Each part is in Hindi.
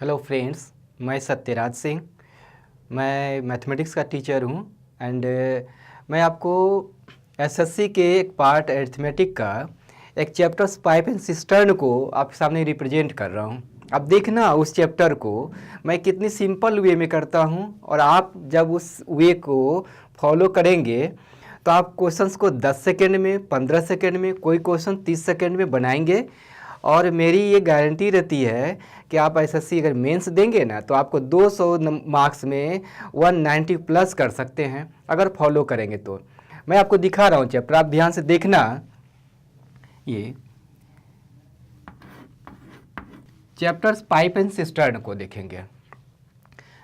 हेलो फ्रेंड्स, मैं सत्यराज सिंह। मैं मैथमेटिक्स का टीचर हूँ एंड मैं आपको एसएससी के एक पार्ट अरिथमेटिक का एक चैप्टर पाइप एंड सिस्टर्न को आपके सामने रिप्रेजेंट कर रहा हूँ। अब देखना उस चैप्टर को मैं कितनी सिंपल वे में करता हूँ, और आप जब उस वे को फॉलो करेंगे तो आप क्वेश्चंस को 10 सेकेंड में, 15 सेकेंड में, कोई क्वेश्चन 30 सेकेंड में बनाएंगे। और मेरी ये गारंटी रहती है कि आप एसएससी अगर मेंस देंगे ना तो आपको 200 मार्क्स में 190 प्लस कर सकते हैं अगर फॉलो करेंगे तो। मैं आपको दिखा रहा हूँ चैप्टर, आप ध्यान से देखना। ये चैप्टर्स पाइप एंड सिस्टर्न को देखेंगे।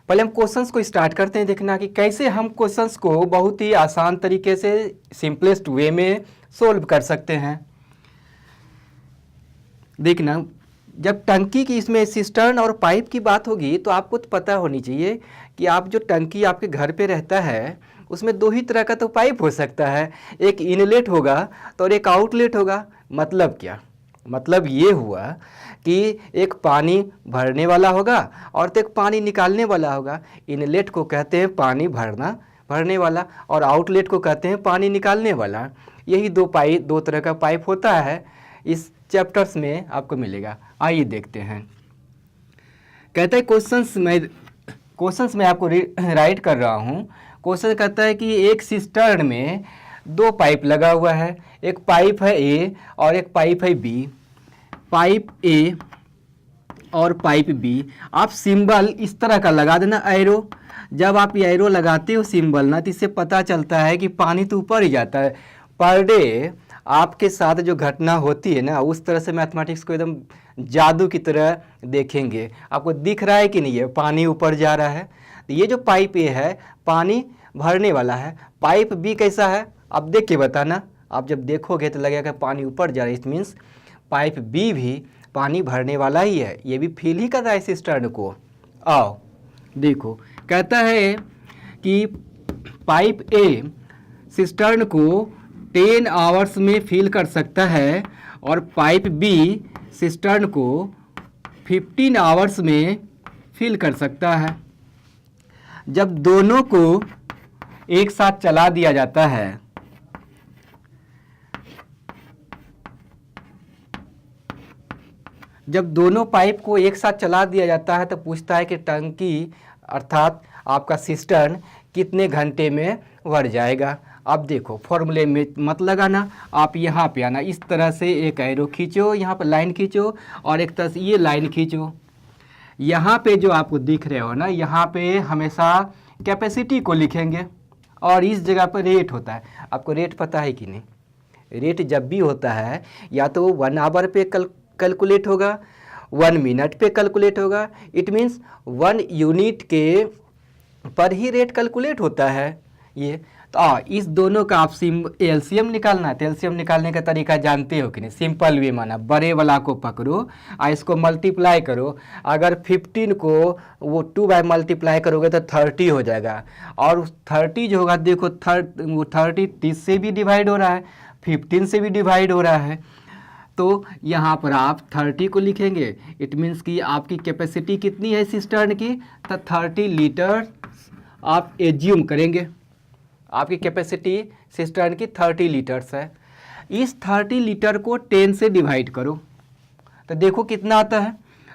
पहले हम क्वेश्चंस को स्टार्ट करते हैं, देखना कि कैसे हम क्वेश्चंस को बहुत ही आसान तरीके से सिंपलेस्ट वे में सोल्व कर सकते हैं। देखना, जब टंकी की इसमें सिस्टर्न और पाइप की बात होगी तो आपको तो पता होनी चाहिए कि आप जो टंकी आपके घर पे रहता है उसमें दो ही तरह का तो पाइप हो सकता है, एक इनलेट होगा तो और एक आउटलेट होगा। मतलब क्या? मतलब ये हुआ कि एक पानी भरने वाला होगा और तो एक पानी निकालने वाला होगा। इनलेट को कहते हैं पानी भरने वाला, और आउटलेट को कहते हैं पानी निकालने वाला। यही दो तरह का पाइप होता है, इस चैप्टर्स में आपको मिलेगा। आइए देखते हैं। कहता है क्वेश्चंस में आपको राइट कर रहा हूँ। क्वेश्चन कहता है कि एक सिस्टर्न में दो पाइप लगा हुआ है, एक पाइप है ए और एक पाइप है बी। पाइप ए और पाइप बी, आप सिंबल इस तरह का लगा देना, एरो। जब आप ये एरो लगाते हो सिंबल ना, तो इससे पता चलता है कि पानी तो ऊपर ही जाता है। पर डे आपके साथ जो घटना होती है ना, उस तरह से मैथमेटिक्स को एकदम जादू की तरह देखेंगे। आपको दिख रहा है कि नहीं है पानी ऊपर जा रहा है। तो ये जो पाइप ए है पानी भरने वाला है। पाइप बी कैसा है आप देख के बताना। आप जब देखोगे तो लगेगा कि पानी ऊपर जा रहा है, इट मीन्स पाइप बी भी पानी भरने वाला ही है। ये भी फील ही कर रहा है सिस्टर्न को। आओ देखो, कहता है कि पाइप ए सिस्टर्न को 10 आवर्स में फिल कर सकता है और पाइप बी सिस्टर्न को 15 आवर्स में फिल कर सकता है। जब दोनों को एक साथ चला दिया जाता है, जब दोनों पाइप को एक साथ चला दिया जाता है तो पूछता है कि टंकी अर्थात आपका सिस्टर्न कितने घंटे में भर जाएगा। अब देखो फॉर्मूले में मत लगाना, आप यहाँ पे आना, इस तरह से एक एरो खींचो, यहाँ पर लाइन खींचो और एक तरह से ये लाइन खींचो। यहाँ पे जो आपको दिख रहे हो ना, यहाँ पे हमेशा कैपेसिटी को लिखेंगे और इस जगह पर रेट होता है। आपको रेट पता है कि नहीं? रेट जब भी होता है या तो 1 आवर पे कैलकुलेट होगा, 1 मिनट पे कैलकुलेट होगा। इट मीन्स 1 यूनिट के पर ही रेट कैलकुलेट होता है ये। तो इस दोनों का आप एलसीएम निकालना है। तो एलसीएम निकालने का तरीका जानते हो कि नहीं? सिंपल वे माना, बड़े वाला को पकड़ो और इसको मल्टीप्लाई करो। अगर 15 को वो 2 बाय मल्टीप्लाई करोगे तो 30 हो जाएगा। और 30 जो होगा देखो, 30 30 से भी डिवाइड हो रहा है, 15 से भी डिवाइड हो रहा है। तो यहाँ पर आप 30 को लिखेंगे। इट मीन्स कि आपकी कैपेसिटी कितनी है सिस्टर्न की? तो 30 लीटर आप एज्यूम करेंगे। आपकी कैपेसिटी सिस्टर्न की 30 लीटर्स है। इस 30 लीटर को 10 से डिवाइड करो तो देखो कितना आता है।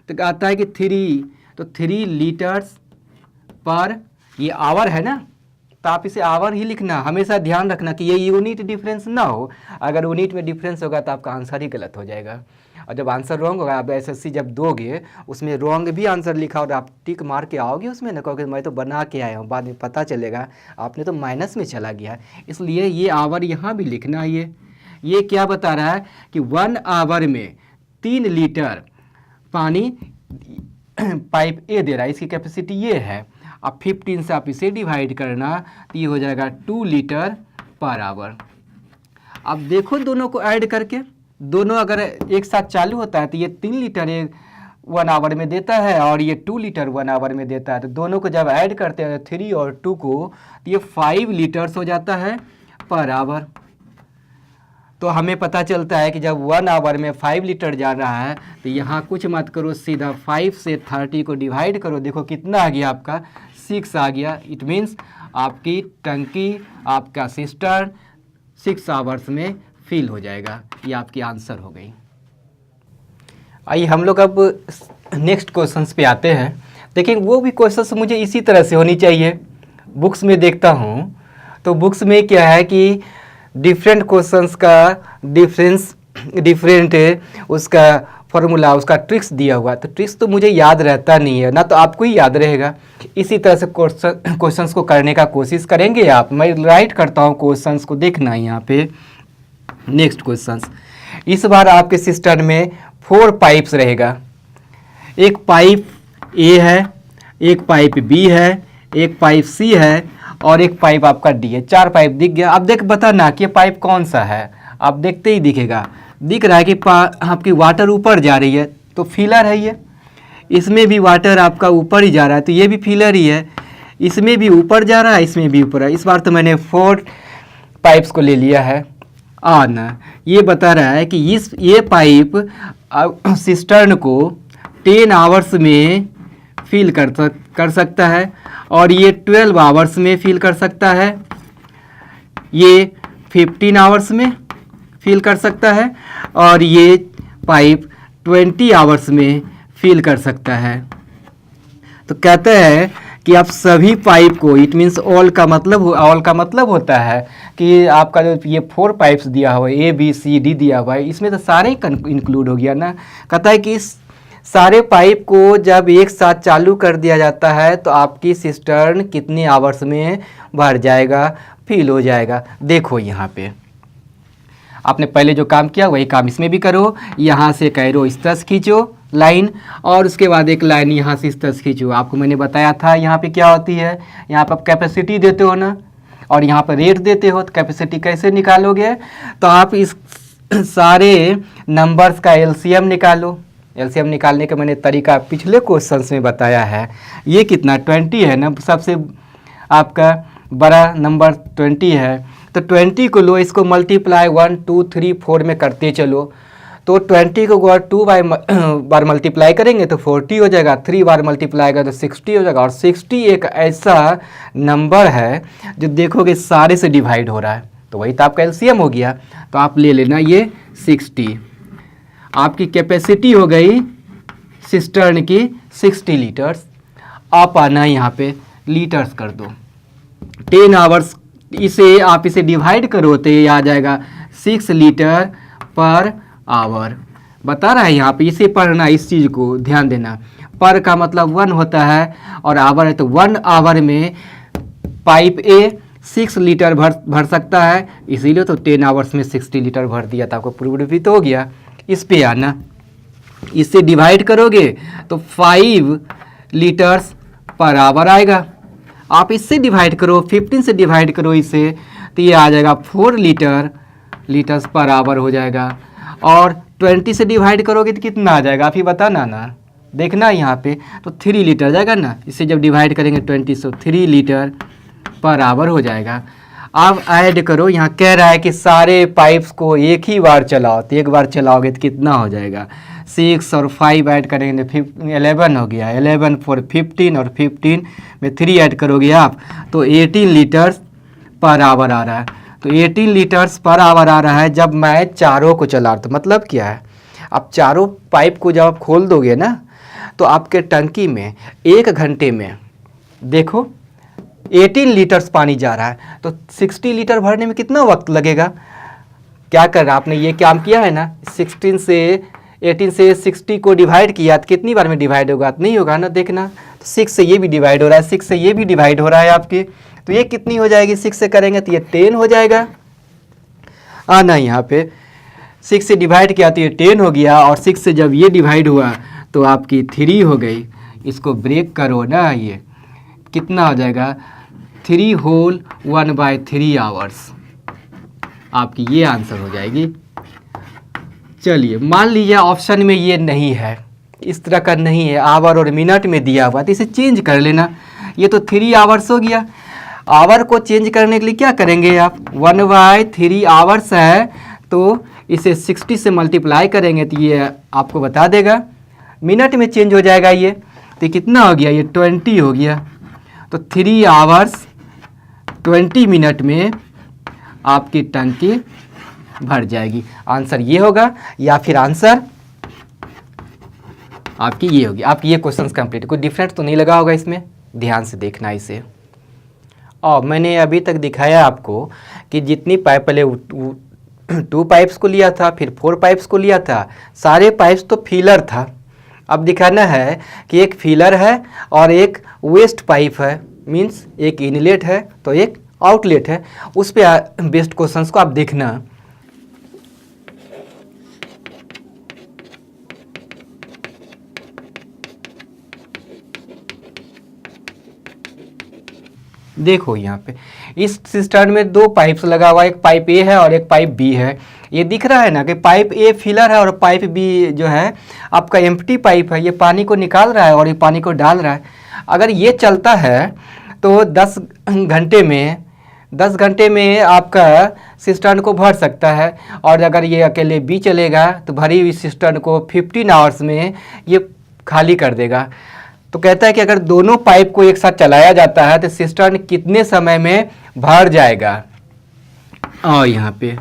तो आता है कि 3 लीटर्स पर, ये आवर है ना, तो आप इसे आवर ही लिखना। हमेशा ध्यान रखना कि ये यूनिट डिफरेंस ना हो। अगर यूनिट में डिफरेंस होगा तो आपका आंसर ही गलत हो जाएगा। और जब आंसर रॉन्ग होगा, आप एसएससी जब दोगे उसमें रॉन्ग भी आंसर लिखा और आप टिक मार के आओगे उसमें ना, कहोगे मैं तो बना के आया हूँ, बाद में पता चलेगा आपने तो माइनस में चला गया। इसलिए ये आवर यहाँ भी लिखना है। ये क्या बता रहा है कि 1 आवर में 3 लीटर पानी पाइप ए दे रहा है, इसकी कैपेसिटी ये है। अब 15 से आप इसे डिवाइड करना तो ये हो जाएगा 2 लीटर पर आवर। अब देखो दोनों को ऐड करके, दोनों अगर एक साथ चालू होता है तो ये 3 लीटर 1 आवर में देता है और ये 2 लीटर 1 आवर में देता है। तो दोनों को जब ऐड करते हैं 3 और 2 को, तो ये 5 लीटर्स हो जाता है पर आवर। तो हमें पता चलता है कि जब 1 आवर में 5 लीटर जा रहा है तो यहाँ कुछ मत करो, सीधा 5 से 30 को डिवाइड करो, देखो कितना आ गया आपका 6 आ गया। इट मीन्स आपकी टंकी, आपका सिस्टर्न 6 आवर्स में फिल हो जाएगा। ये आपकी आंसर हो गई। आइए हम लोग अब नेक्स्ट क्वेश्चंस पे आते हैं। देखिए वो भी क्वेश्चंस मुझे इसी तरह से होनी चाहिए। बुक्स में देखता हूँ तो बुक्स में क्या है कि डिफरेंट क्वेश्चंस का डिफरेंट उसका फॉर्मूला, उसका ट्रिक्स दिया हुआ, तो ट्रिक्स तो मुझे याद रहता नहीं है ना, तो आपको ही याद रहेगा। इसी तरह से क्वेश्चंस को करने का कोशिश करेंगे आप। मैं राइट करता हूँ क्वेश्चंस को, देखना यहाँ पे। नेक्स्ट क्वेश्चंस, इस बार आपके सिस्टम में 4 पाइप्स रहेगा। एक पाइप ए है, एक पाइप बी है, एक पाइप सी है और एक पाइप आपका डी है। 4 पाइप दिख गया। अब देख बताना कि पाइप कौन सा है। आप देखते ही दिखेगा, दिख रहा है कि आपकी वाटर ऊपर जा रही है तो फिलर है ये। इसमें भी वाटर आपका ऊपर ही जा रहा है तो ये भी फिलर ही है। इसमें भी ऊपर जा रहा है, इसमें भी ऊपर है। इस बार तो मैंने 4 पाइप्स को ले लिया है। ना ये बता रहा है कि ये पाइप सिस्टर्न को 10 आवर्स में फिल कर सकता है और ये 12 आवर्स में फिल कर सकता है, ये 15 आवर्स में फिल कर सकता है और ये पाइप 20 आवर्स में फिल कर सकता है। तो कहते हैं कि आप सभी पाइप को, इट मीन्स ऑल का मतलब होता है कि आपका जो ये 4 पाइप्स दिया हुआ है, ए बी सी डी दिया हुआ है, इसमें तो सारे इंक्लूड हो गया ना। कहता है कि इस सारे पाइप को जब एक साथ चालू कर दिया जाता है तो आपकी सिस्टर्न कितने आवर्स में भर जाएगा, फिल हो जाएगा। देखो यहाँ पे आपने पहले जो काम किया वही काम इसमें भी करो। यहाँ से कैरो इस तरह से खींचो लाइन और उसके बाद एक लाइन यहाँ से इस तरह से खींचो। आपको मैंने बताया था यहाँ पे क्या होती है, यहाँ पर आप कैपेसिटी देते हो ना और यहाँ पर रेट देते हो, तो कैपेसिटी कैसे निकालोगे, तो आप इस सारे नंबर्स का एलसीएम निकालो। एलसीएम निकालने का मैंने तरीका पिछले क्वेश्चंस में बताया है। ये कितना 20 है ना, सबसे आपका बड़ा नंबर 20 है, तो 20 को लो, इसको मल्टीप्लाई 1 2 3 4 में करते चलो। तो 20 को अगर 2 बार मल्टीप्लाई करेंगे तो 40 हो जाएगा, 3 बार मल्टीप्लाई करेंगे तो 60 हो जाएगा। और 60 एक ऐसा नंबर है जो देखोगे सारे से डिवाइड हो रहा है, तो वही तो आपका एलसीएम हो गया। तो आप ले लेना ये 60। आपकी कैपेसिटी हो गई सिस्टर्न की 60 लीटर्स। आप आना यहाँ पे लीटर्स कर दो, 10 आवर्स, इसे डिवाइड करो तो ये आ जाएगा 6 लीटर पर आवर। बता रहा है यहाँ पे, इसे पढ़ना, इस चीज़ को ध्यान देना। पर का मतलब 1 होता है और आवर है, तो 1 आवर में पाइप ए 6 लीटर भर सकता है, इसीलिए तो 10 आवर्स में 60 लीटर भर दिया था। आपको प्रूव भी तो हो गया। इस पे आना, इससे डिवाइड करोगे तो 5 लीटर्स पर आवर आएगा। आप इससे डिवाइड करो, 15 से डिवाइड करो इसे, तो ये आ जाएगा 4 लीटर्स पर आवर हो जाएगा। और 20 से डिवाइड करोगे तो कितना आ जाएगा, आप ही बताना ना। देखना यहाँ पे तो 3 लीटर जाएगा ना, इससे जब डिवाइड करेंगे 20 से 3 लीटर पर आवर हो जाएगा। अब ऐड करो, यहाँ कह रहा है कि सारे पाइप्स को एक ही बार चलाओ, तो एक बार चलाओगे तो कितना हो जाएगा, 6 और 5 ऐड करेंगे तो 11 हो गया। 11 4 15 और 15 में 3 ऐड करोगे आप तो 18 लीटर्स पर आवर आ रहा है। तो 18 लीटर्स पर आवर आ रहा है जब मैं चारों को चला रहा। तो मतलब क्या है, आप चारों पाइप को जब आप खोल दोगे ना तो आपके टंकी में 1 घंटे में देखो 18 लीटर्स पानी जा रहा है, तो 60 लीटर भरने में कितना वक्त लगेगा। क्या कर रहा आपने ये काम किया है ना, 18 से 60 को डिवाइड किया तो कितनी बार में डिवाइड होगा, तो नहीं होगा ना। देखना तो 6 से ये भी डिवाइड हो रहा है, 6 से ये भी डिवाइड हो रहा है आपके, तो ये कितनी हो जाएगी, 6 से करेंगे तो ये 10 हो जाएगा। आना यहाँ पे 6 से डिवाइड किया तो ये 10 हो गया, और 6 से जब ये डिवाइड हुआ तो आपकी 3 हो गई। इसको ब्रेक करो ना, ये कितना हो जाएगा, 3 होल 1/3 आवर्स। आपकी ये आंसर हो जाएगी। चलिए मान लीजिए ऑप्शन में ये नहीं है, इस तरह का नहीं है, आवर और मिनट में दिया हुआ, तो इसे चेंज कर लेना। ये तो 3 आवर्स हो गया। आवर को चेंज करने के लिए क्या करेंगे आप, 1/3 आवर्स है तो इसे 60 से मल्टीप्लाई करेंगे तो ये आपको बता देगा, मिनट में चेंज हो जाएगा ये। तो कितना हो गया, ये 20 हो गया। तो 3 आवर्स 20 मिनट में आपकी टंकी भर जाएगी। आंसर ये होगा, या फिर आंसर आपकी ये होगी। आपकी ये क्वेश्चन कंप्लीट। कोई डिफरेंट तो नहीं लगा होगा इसमें, ध्यान से देखना इसे। और मैंने अभी तक दिखाया आपको कि जितनी पाइप, पहले 2 पाइप्स को लिया था, फिर 4 पाइप्स को लिया था, सारे पाइप्स तो फिलर था। अब दिखाना है कि एक फिलर है और एक वेस्ट पाइप है, मीन्स एक इनलेट है तो एक आउटलेट है। उस पे बेस्ड क्वेश्चंस को आप देखना। देखो यहाँ पे इस सिस्टम में 2 पाइप्स लगा हुआ है, एक पाइप ए है और एक पाइप बी है। ये दिख रहा है ना कि पाइप ए फिलर है और पाइप बी जो है आपका एम्प्टी पाइप है, ये पानी को निकाल रहा है और ये पानी को डाल रहा है। अगर ये चलता है तो 10 घंटे में आपका सिस्टम को भर सकता है, और अगर ये अकेले बी चलेगा तो भरी हुई सिस्टम को 15 आवर्स में ये खाली कर देगा। तो कहता है कि अगर दोनों पाइप को एक साथ चलाया जाता है तो सिस्टम कितने समय में भर जाएगा। और यहाँ पे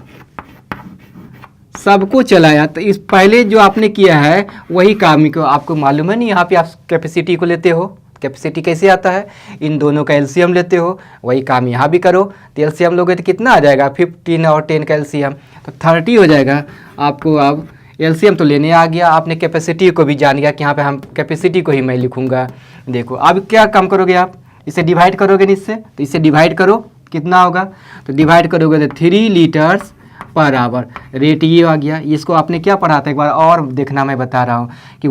सबको चलाया, तो इस पहले जो आपने किया है वही काम को आपको मालूम है नहीं। यहाँ पे आप कैपेसिटी को लेते हो, कैपेसिटी कैसे आता है, इन दोनों का एलसीएम लेते हो, वही काम यहाँ भी करो। तो एलसीएम लोगे तो कितना आ जाएगा, 15 और 10 का एलसीएम तो 30 हो जाएगा आपको। अब एलसीएम तो लेने आ गया, आपने कैपेसिटी को भी जान गया कि यहाँ पे हम कैपेसिटी को ही मैं लिखूँगा। देखो अब क्या काम करोगे, आप इसे डिवाइड करोगे नहीं इससे, तो इसे डिवाइड करो, कितना होगा, तो डिवाइड करोगे तो 3 लीटर्स पर आवर, रेट ये आ गया। इसको आपने क्या पढ़ा था एक बार और देखना, मैं बता रहा हूँ कि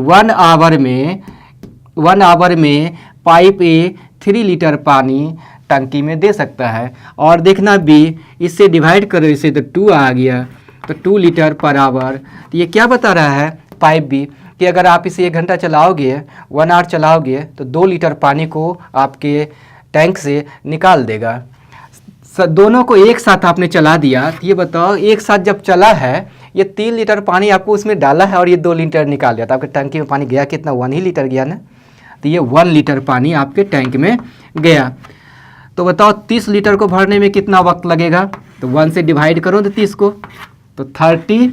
1 आवर में पाइप ए 3 लीटर पानी टंकी में दे सकता है। और देखना भी, इससे डिवाइड करो इसे तो 2 आ गया, तो 2 लीटर पर आवर। तो ये क्या बता रहा है पाइप बी कि अगर आप इसे 1 घंटा चलाओगे, 1 आवर चलाओगे तो 2 लीटर पानी को आपके टैंक से निकाल देगा। दोनों को एक साथ आपने चला दिया, तो ये बताओ एक साथ जब चला है, ये 3 लीटर पानी आपको उसमें डाला है और ये 2 लीटर निकाल दिया, तो आपके टंकी में पानी गया कितना, 1 ही लीटर गया ना। तो ये 1 लीटर पानी आपके टैंक में गया। तो बताओ 30 लीटर को भरने में कितना वक्त लगेगा, तो 1 से डिवाइड करो तो 30 को, तो 30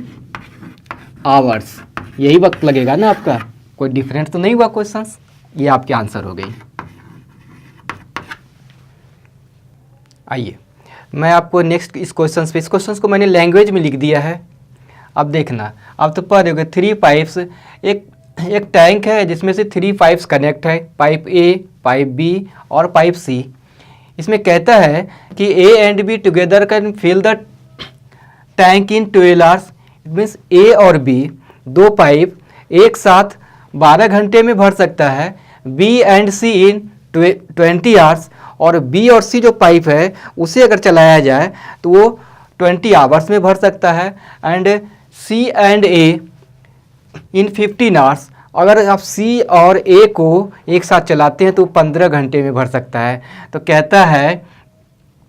आवर्स यही वक्त लगेगा ना आपका। कोई डिफरेंस तो नहीं हुआ क्वेश्चंस, ये आपके आंसर हो गई। आइए मैं आपको नेक्स्ट इस क्वेश्चन को मैंने लैंग्वेज में लिख दिया है। अब देखना, अब तो पढ़ रहे 3 पाइप्स, एक टैंक है जिसमें से 3 पाइप्स कनेक्ट है, पाइप ए, पाइप बी और पाइप सी। इसमें कहता है कि A and B together can fill the tank in 12 hours. It means A और बी 2 पाइप एक साथ 12 घंटे में भर सकता है, B and C in 20 hours. और बी और सी जो पाइप है उसे अगर चलाया जाए तो वो 20 आवर्स में भर सकता है, and C and A in 15 hours. अगर आप सी और ए को एक साथ चलाते हैं तो 15 घंटे में भर सकता है। तो कहता है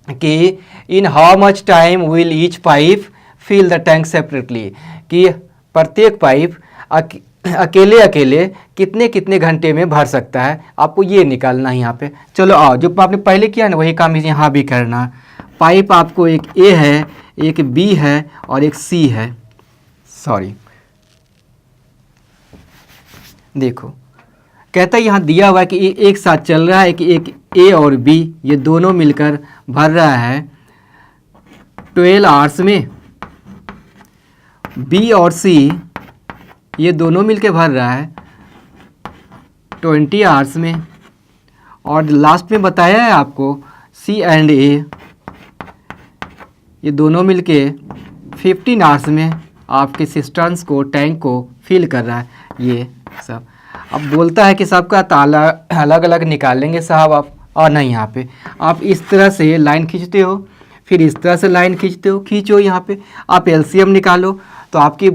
कि in how much time will each pipe fill the tank separately, कि प्रत्येक पाइप अकेले अकेले कितने कितने घंटे में भर सकता है, आपको ये निकालना है यहाँ पे। चलो आओ, जो आपने पहले किया ना वही काम यहाँ भी करना। पाइप आपको एक ए है, एक बी है और एक सी है, सॉरी देखो कहता है यहाँ दिया हुआ है कि एक साथ चल रहा है कि एक ए और बी ये दोनों मिलकर भर रहा है 12 आवर्स में, बी और सी ये दोनों मिलकर भर रहा है 20 आवर्स में, और लास्ट में बताया है आपको सी एंड ए ये दोनों मिलके 15 आवर्स में आपके सिस्टम्स को, टैंक को फिल कर रहा है ये सब। अब बोलता है कि सबका ताला अलग अलग निकालेंगे साहब आप, और नहीं यहाँ पे आप इस तरह से लाइन खींचते हो, फिर इस तरह से लाइन खींचते हो, खींचो यहाँ पे आप एलसीएम निकालो। तो आपकी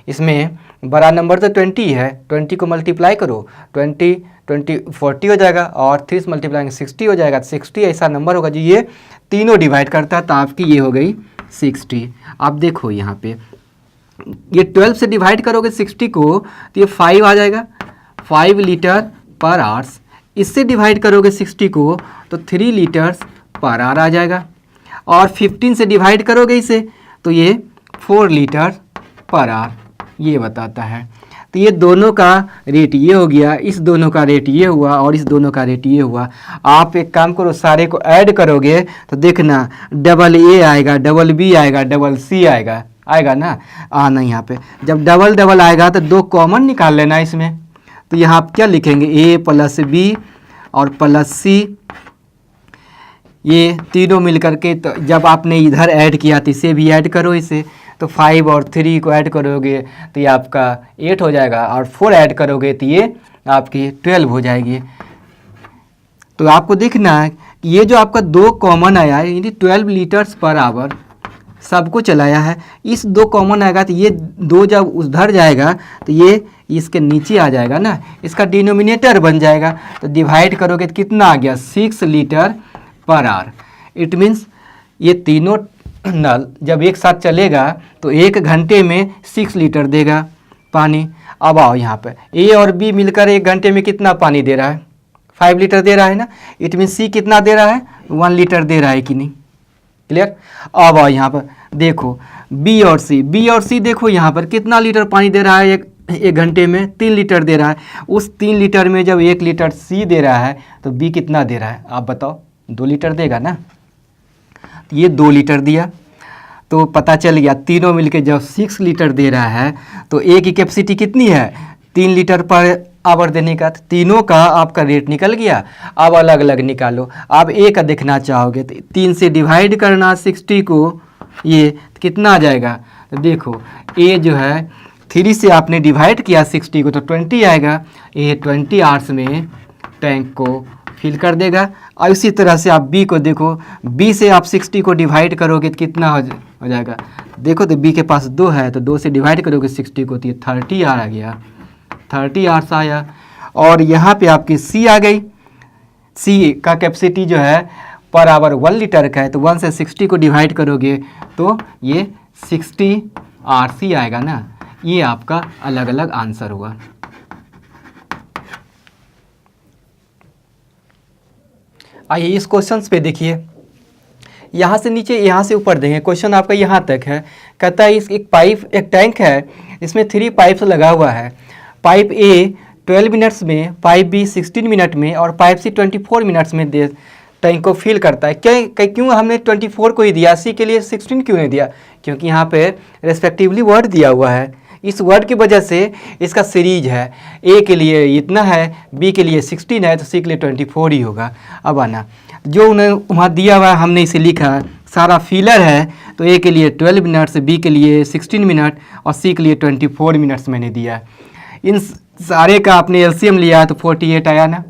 इसमें बड़ा नंबर तो 20 है, 20 को मल्टीप्लाई करो, 20 40 हो जाएगा, और 30 मल्टीप्लाई 60 हो जाएगा। 60 ऐसा नंबर होगा जो ये तीनों डिवाइड करता है, तो आपकी ये हो गई 60। आप देखो यहाँ पे ये 12 से डिवाइड करोगे 60 को तो ये 5 आ जाएगा, 5 लीटर पर आवर्स। इससे डिवाइड करोगे 60 को तो 3 लीटर्स पर आवर आ जाएगा। और 15 से डिवाइड करोगे इसे तो ये 4 लीटर पर आवर ये बताता है। तो ये दोनों का रेट ये हो गया, इस दोनों का रेट ये हुआ और इस दोनों का रेट ये हुआ। आप एक काम करो, सारे को ऐड करोगे तो देखना डबल ए आएगा, डबल बी आएगा, डबल सी आएगा, आएगा ना आना यहाँ पे। जब डबल डबल आएगा तो 2 कॉमन निकाल लेना इसमें। तो यहाँ आप क्या लिखेंगे, ए प्लस बी और प्लस सी, ये तीनों मिलकर के। तो जब आपने इधर ऐड किया तो इसे भी ऐड करो इसे, तो 5 और 3 को ऐड करोगे तो ये आपका 8 हो जाएगा, और 4 ऐड करोगे तो ये आपकी 12 हो जाएगी। तो आपको देखना है कि ये जो आपका 2 कॉमन आया है, यानी 12 लीटर्स पर आवर सबको चलाया है। इस 2 कॉमन आएगा तो ये 2 जब उधर जाएगा तो ये इसके नीचे आ जाएगा ना, इसका डिनोमिनेटर बन जाएगा। तो डिवाइड करोगे तो कितना आ गया, 6 litre per hour. It means ये तीनों नल जब एक साथ चलेगा तो 1 घंटे में 6 लीटर देगा पानी। अब आओ यहाँ पे, ए और बी मिलकर 1 घंटे में कितना पानी दे रहा है, 5 लीटर दे रहा है ना। इट मीन्स सी कितना दे रहा है, 1 लीटर दे रहा है कि नहीं, क्लियर। अब आओ यहाँ पर देखो बी और सी देखो यहाँ पर कितना लीटर पानी दे रहा है, एक घंटे में 3 लीटर दे रहा है। उस 3 लीटर में जब 1 लीटर सी दे रहा है तो बी कितना दे रहा है, आप बताओ, 2 लीटर देगा ना। ये 2 लीटर दिया तो पता चल गया तीनों मिलके जब 6 लीटर दे रहा है तो ए की कैपेसिटी कितनी है, 3 लीटर पर आवर देने का। तो तीनों का आपका रेट निकल गया। अब अलग अलग निकालो। आप ए का देखना चाहोगे तो 3 से डिवाइड करना 60 को, ये कितना आ जाएगा। तो देखो ए जो है 3 से आपने डिवाइड किया 60 को तो 20 आएगा। ये 20 आवर्स में टैंक को फिल कर देगा। और इसी तरह से आप बी को देखो, बी से आप 60 को डिवाइड करोगे तो कितना हो जाएगा। देखो तो बी के पास 2 है तो 2 से डिवाइड करोगे 60 को तो ये 30 आ गया, 30 आवर्स आया। और यहाँ पे आपकी सी आ गई। सी का कैपेसिटी जो है पर आवर 1 लीटर का है, तो 1 से 60 को डिवाइड करोगे तो ये 60 आवर्स ही आएगा ना। ये आपका अलग अलग आंसर हुआ। आइए इस क्वेश्चन पे देखिए, यहाँ से नीचे यहाँ से ऊपर देंगे, क्वेश्चन आपका यहाँ तक है। कहता है इस एक टैंक है, इसमें 3 पाइप्स लगा हुआ है। पाइप ए 12 मिनट्स में, पाइप बी 16 मिनट में और पाइप सी 24 मिनट्स में टैंक को फिल करता है। क्यों हमने 24 को ही दिया, सी के लिए 16 क्यों नहीं दिया, क्योंकि यहाँ पे रेस्पेक्टिवली वर्ड दिया हुआ है। इस वर्ड की वजह से इसका सीरीज है, ए के लिए इतना है, बी के लिए 16 है तो सी के लिए 24 ही होगा। अब आना जो उन्हें वहाँ दिया हुआ है हमने इसे लिखा, सारा फिलर है। तो ए के लिए 12 मिनट्स, बी के लिए 16 मिनट और सी के लिए 24 मिनट्स मैंने दिया। इन सारे का आपने एलसीएम लिया तो 48 आया ना।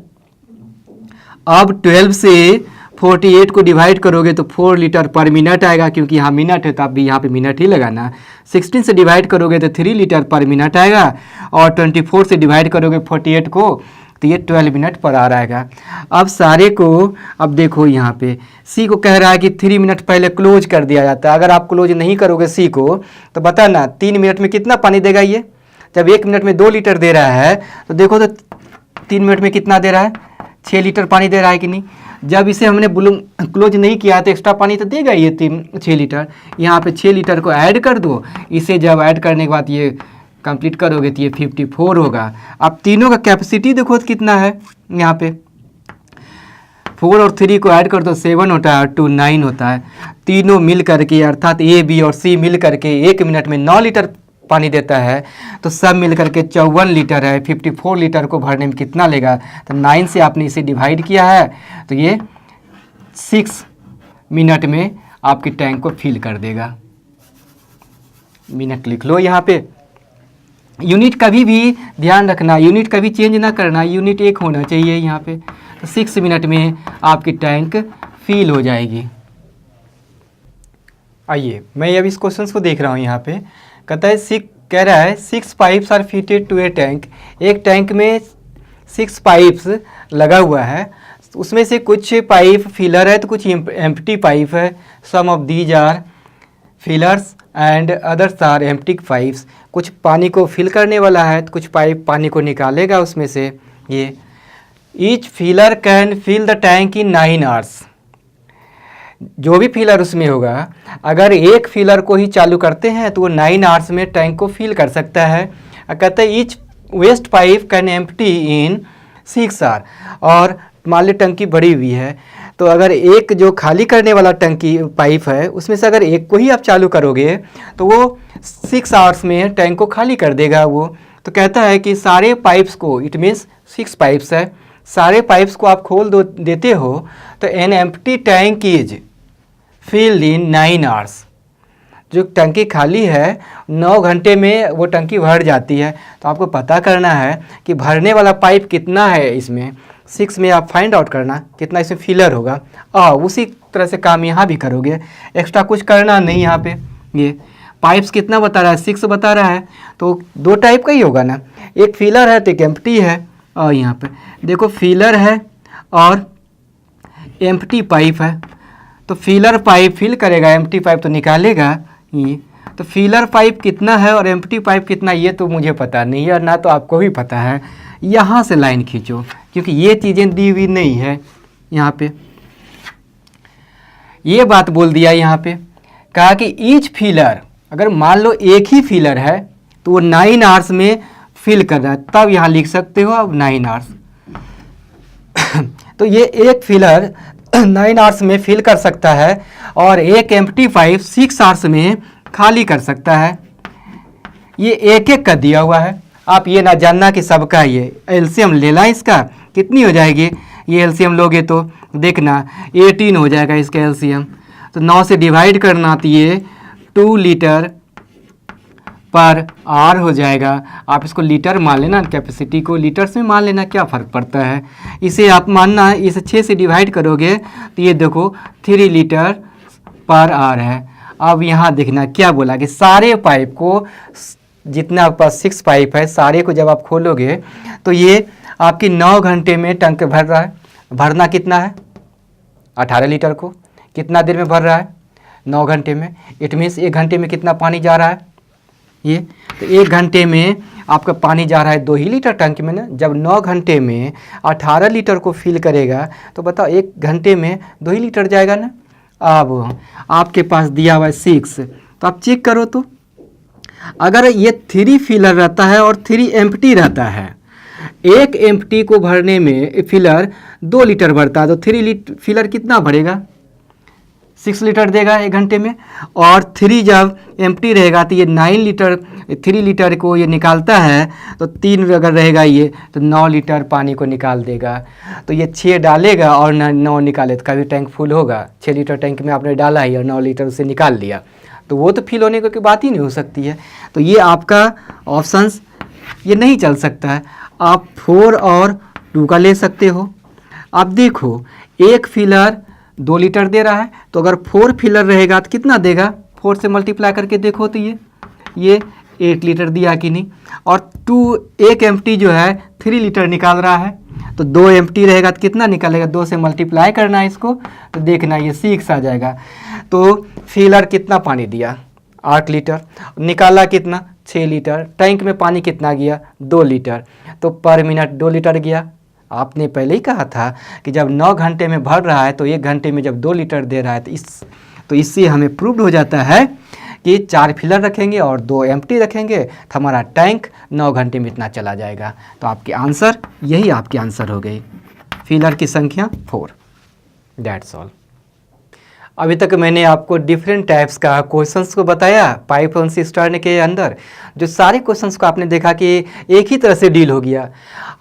अब 12 से 48 को डिवाइड करोगे तो 4 लीटर पर मिनट आएगा, क्योंकि यहाँ मिनट है तो आप भी यहाँ पे मिनट ही लगाना। 16 से डिवाइड करोगे तो 3 लीटर पर मिनट आएगा, और 24 से डिवाइड करोगे 48 को तो ये 12 मिनट पर आ आएगा। अब सारे को अब देखो यहाँ पे सी को कह रहा है कि 3 मिनट पहले क्लोज कर दिया जाता है। अगर आप क्लोज नहीं करोगे सी को तो बताना 3 मिनट में कितना पानी देगा ये। जब 1 मिनट में 2 लीटर दे रहा है तो देखो तो 3 मिनट में कितना दे रहा है, 6 लीटर पानी दे रहा है कि नहीं। जब इसे हमने क्लोज नहीं किया तो एक्स्ट्रा पानी तो देगा ये 6 लीटर। यहाँ पे 6 लीटर को ऐड कर दो, इसे जब ऐड करने के बाद ये कंप्लीट करोगे तो ये 54 होगा। अब तीनों का कैपेसिटी देखो तो कितना है, यहाँ पे 4 और 3 को ऐड कर दो 7 होता है, 2 9 होता है। तीनों मिल करके अर्थात ए बी और सी मिल करके 1 मिनट में 9 लीटर पानी देता है, तो सब मिल करके 54 लीटर है। 54 लीटर को भरने में कितना लेगा, तो 9 से आपने इसे डिवाइड किया है तो ये 6 मिनट में आपकी टैंक को फिल कर देगा। मिनट लिख लो यहाँ पे। यूनिट कभी भी ध्यान रखना, यूनिट कभी चेंज ना करना, यूनिट एक होना चाहिए यहाँ पे। तो 6 मिनट में आपकी टैंक फिल हो जाएगी। आइए मैं अब इस क्वेश्चन को देख रहा हूँ यहाँ पे। कहता है कह रहा है 6 pipes are fitted to a tank. एक टैंक में 6 पाइप्स लगा हुआ है, उसमें से कुछ पाइप फिलर है तो कुछ एम्प्टी पाइप है। Some of these are fillers and others are empty pipes. कुछ पानी को फिल करने वाला है तो कुछ पाइप पानी को निकालेगा उसमें से। ये each filler can fill the tank in 9 hours. जो भी फिलर उसमें होगा, अगर एक फिलर को ही चालू करते हैं तो वो 9 आवर्स में टैंक को फिल कर सकता है। कहते हैं each waste pipe can empty in 6 hour. और मान ली टंकी भरी हुई है, तो अगर एक जो खाली करने वाला टंकी पाइप है उसमें से अगर एक को ही आप चालू करोगे तो वो 6 आवर्स में टैंक को खाली कर देगा वो। तो कहता है कि सारे पाइप्स को, इट मीन्स 6 पाइप्स है, सारे पाइप्स को आप खोल देते हो तो an empty tank is filled in 9 hours. जो टंकी खाली है 9 घंटे में वो टंकी भर जाती है। तो आपको पता करना है कि भरने वाला पाइप कितना है, इसमें 6 में आप फाइंड आउट करना कितना इसमें फिलर होगा। उसी तरह से काम यहाँ भी करोगे, एक्स्ट्रा कुछ करना नहीं। यहाँ पे ये पाइप्स कितना बता रहा है, 6 बता रहा है, तो 2 टाइप का ही होगा ना, एक फिलर है तो एक एम्प्टी है। और यहाँ पे देखो फिलर है और एम्प्टी पाइप है, तो फिलर पाइप फिल करेगा, एम्प्टी पाइप तो निकालेगा। ये तो फिलर पाइप कितना है और एम्प्टी पाइप कितना, ये तो मुझे पता नहीं है और ना तो आपको भी पता है। यहाँ से लाइन खींचो क्योंकि ये चीज़ें दी हुई नहीं है। यहाँ पे ये बात बोल दिया, यहाँ पे कहा कि ईच फिलर, अगर मान लो एक ही फिलर है तो वो 9 आवर्स में फिल कर रहा है, तब यहाँ लिख सकते हो अब 9 आवर्स। तो ये एक फिलर 9 आवर्स में फिल कर सकता है और एक एम्प्टी पाइप 6 आवर्स में खाली कर सकता है। ये एक एक का दिया हुआ है, आप ये ना जानना कि सबका ये एलसीएम लेना इसका कितनी हो जाएगी। ये एलसीएम लोगे तो देखना 18 हो जाएगा इसका एलसीएम। तो 9 से डिवाइड करना तो ये 2 लीटर पर आवर हो जाएगा। आप इसको लीटर मान लेना, कैपेसिटी को लीटर्स में मान लेना, क्या फ़र्क पड़ता है। इसे आप मानना, इसे 6 से डिवाइड करोगे तो ये देखो 3 लीटर पर आवर है। अब यहाँ देखना क्या बोला कि सारे पाइप को, जितना आपके पास 6 पाइप है, सारे को जब आप खोलोगे तो ये आपकी 9 घंटे में टंक भर रहा है। भरना कितना है, 18 लीटर को कितना देर में भर रहा है, 9 घंटे में। इट मीन्स 1 घंटे में कितना पानी जा रहा है, ये तो 1 घंटे में आपका पानी जा रहा है 2 ही लीटर टंकी में ना। जब 9 घंटे में 18 लीटर को फिल करेगा तो बताओ 1 घंटे में 2 ही लीटर जाएगा ना। अब आपके पास दिया हुआ है 6, तो आप चेक करो तो अगर ये 3 फिलर रहता है और 3 एम्प्टी रहता है, एक एम्प्टी को भरने में फिलर 2 लीटर भरता है, तो 3 फिलर कितना भरेगा, 6 लीटर देगा 1 घंटे में। और 3 जब एम्प्टी रहेगा तो ये 9 लीटर, 3 लीटर को ये निकालता है, तो 3 अगर रहेगा ये तो 9 लीटर पानी को निकाल देगा। तो ये 6 डालेगा और 9 निकाले तो कभी टैंक फुल होगा। 6 लीटर टैंक में आपने डाला ही और 9 लीटर उसे निकाल लिया, तो वो तो फिल होने की बात ही नहीं हो सकती है। तो ये आपका ऑप्शंस ये नहीं चल सकता है। आप 4 और 2 का ले सकते हो। अब देखो एक फिलर 2 लीटर दे रहा है, तो अगर 4 फिलर रहेगा तो कितना देगा, 4 से मल्टीप्लाई करके देखो तो ये 8 लीटर दिया कि नहीं। और 1 एम्प्टी जो है 3 लीटर निकाल रहा है, तो 2 एम्प्टी रहेगा तो कितना निकालेगा, 2 से मल्टीप्लाई करना है इसको, तो देखना ये 6 आ जाएगा। तो फिलर कितना पानी दिया, 8 लीटर, निकाला कितना, 6 लीटर। टैंक में पानी कितना गया, 2 लीटर, तो पर मिनट 2 लीटर गया। आपने पहले ही कहा था कि जब 9 घंटे में भर रहा है तो 1 घंटे में जब 2 लीटर दे रहा है, तो इससे हमें प्रूव हो जाता है कि 4 फिलर रखेंगे और 2 एम्प्टी रखेंगे तो हमारा टैंक 9 घंटे में इतना चला जाएगा। तो आपके आंसर, यही आपकी आंसर हो गई, फिलर की संख्या 4। That's all. अभी तक मैंने आपको डिफरेंट टाइप्स का क्वेश्चंस को बताया पाइप और सिस्टर्न के अंदर। जो सारे क्वेश्चंस को आपने देखा कि एक ही तरह से डील हो गया।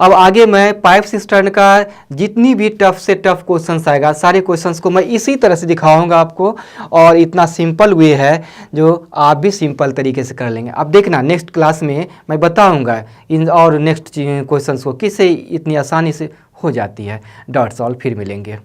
अब आगे मैं पाइप सिस्टर्न का जितनी भी टफ से टफ क्वेश्चंस आएगा, सारे क्वेश्चंस को मैं इसी तरह से दिखाऊंगा आपको, और इतना सिंपल वे है जो आप भी सिंपल तरीके से कर लेंगे। अब देखना नेक्स्ट क्लास में मैं बताऊँगा इन और नेक्स्ट क्वेश्चंस को किससे इतनी आसानी से हो जाती है। डॉट्स ऑल, फिर मिलेंगे।